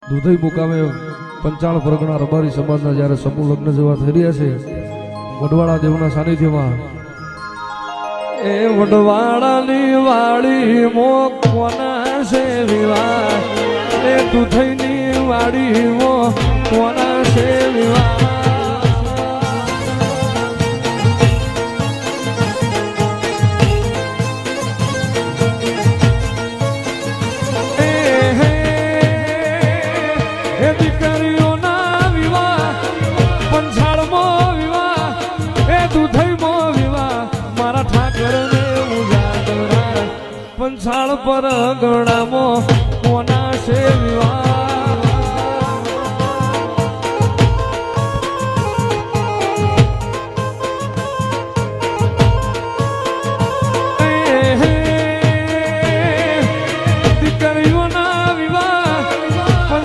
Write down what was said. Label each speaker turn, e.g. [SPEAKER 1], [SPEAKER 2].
[SPEAKER 1] દુધઈ મુકામે પંચાળ પરગણા રબારી સમાજના જ્યારે સમૂહ લગ્ન જેવા થઈ રહ્યા છે વડવાળા દેવના સાનિધ્યમાં એ વડવાળાની વાડી મો કોના છે વિવાહ એ દુધઈની વાડી મો કોના છે વિવાહ પંચાળ પર ગણામો